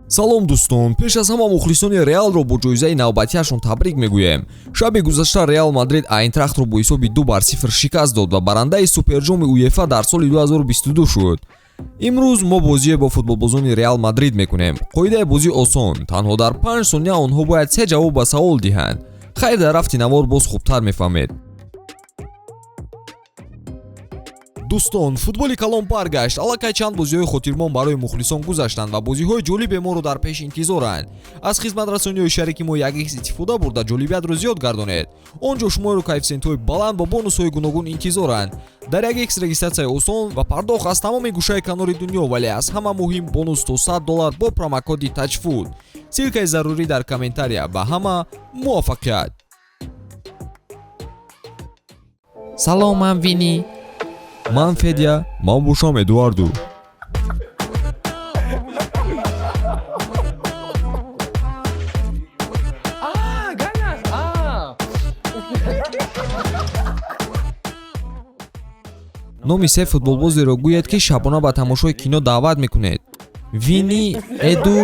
салом дӯстон, пеш аз ҳама мухлисони Реалро бо ҷоизаи навбатиашон табрик мегӯем. Шаби гузашта Реал Мадрид Айнтрахтро бо ҳисоби 2-0 шикаст дод ва барандаи суперҷоми УЕФА дар соли 2022 шуд. имрӯз мо бозие бо футболбозони Реал Мадрид мекунем. қоидаи бозӣ осон, танҳо дар 5 сония онҳо бояд 3 ҷавоб ба савол диҳанд. хайр дар рафти навор боз хубтар мефаҳмед. дӯстон, футболи калон баргашт. Аллакай чанд бозиҳои хотирмон барои мухлисон гузаштанд ва бозиҳои ҷолибе моро дар пеш интизоранд. аз хизматрасониҳои шарики мо 1x истифода бурда ҷолибиятро зиёд гардонед. он ҷо шуморо коэффициентҳои баланд ва бонусҳои гуногун интизоранд. дар 1x регистратсияи осон ва пардохт аз тамоми гӯшаи канори дунё, вале аз ҳама муҳим бонус то $100 бо промокоди TouchFood. силкаи зарурӣ дар комментария. ба ҳама муваффақият. салом, ман Вини. ман Федя, ман бошам Эдуарду. номи се футболбозеро гӯед ки шабона ба тамошои кино даъват мекунед. Вини, Эду.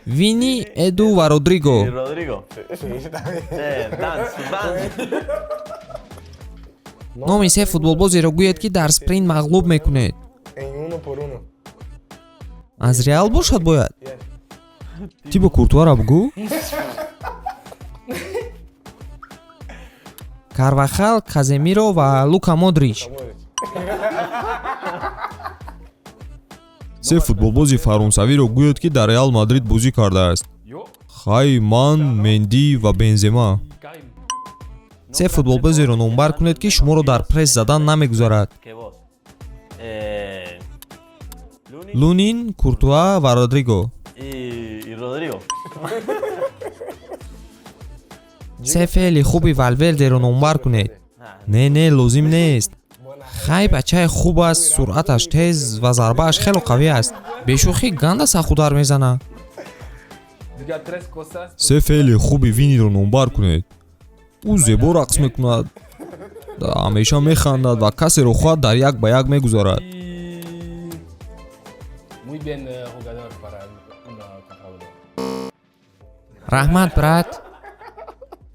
Вини, Эду ва Родриго. номи се футболбозеро гӯед ки дар спринт мағлуб мекунед. аз Реал бошад бояд. Ти бо Куртуара бигӯ. Карвахал, Каземиро ва Лука Модрич. се футболбози фаронсавиро гӯед ки дар Реал Мадрид бозӣ кардааст. Хай, Ман, Менди ва Бензема. се футболбозеро номбар кунед ки шуморо дар пресс задан намегузорад. Лунин, Куртуа ва Родриго. се феъли хуби Валвердеро номбар кунед. Не, лозим нест. хай бачаи хуб аст, суръаташ тез ва зарбааш хело қавӣ аст. бешӯхӣ ганда сахудар мезанад. се феъли хуби Виниро номбар кунед. ӯ зебо рақс мекунад, ҳамеша механдад ва касеро хоҳад дар як ба як мегузорад. раҳмат, брат.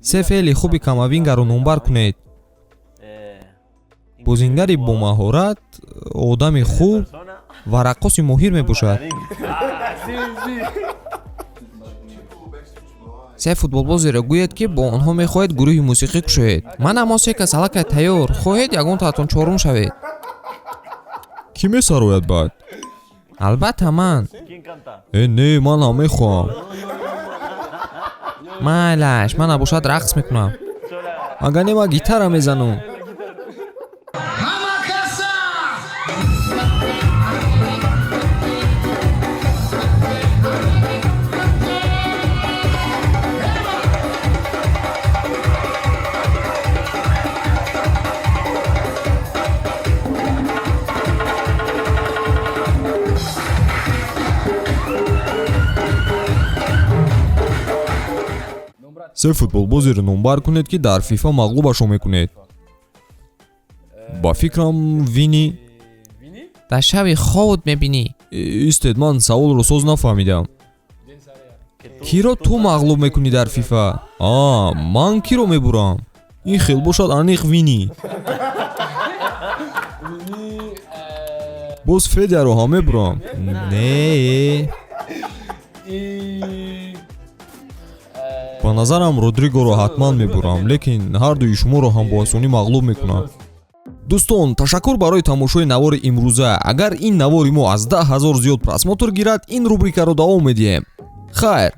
се феъли хуби Камавингаро номбар кунед. бозингари бо маҳорат, одами хуб ва раққоси моҳир мебошад. се футболбозеро гӯед ки бо онҳо мехоҳед гурӯҳи мусиқӣ кушоед. ман амосекас аллакай тайёр. хоҳед ягонтаатон чорум шавед? Кӣ месарояд баъд? албатта ман. Не, ман ҳам мехоҳам. майлаш, ман набошад рақс мекунам. Агар не ман гитара мезанам. се футболбозеро номбар кунед ки дар FIFA мағлубашон мекунед. ба фикрам Вини. дар шаби ховут мебинӣ. Истед, ман саволро соз нафаҳмидам. Киро ту мағлуб мекунӣ дар FIFA? Ман киро мебурам? ин хел бошад аниқ Вини. боз Федяро ҳам мебурам? Не. ба назарам Родригоро ҳатман мебурам, лекин ҳардуи шуморо ҳам бо осонӣ мағлуб мекунам. дӯстон, ташаккур барои тамошои навори имрӯза. агар ин навори мо аз 10 000 зиёд просмотр гирад, ин рубрикаро давом медиҳем. хайр.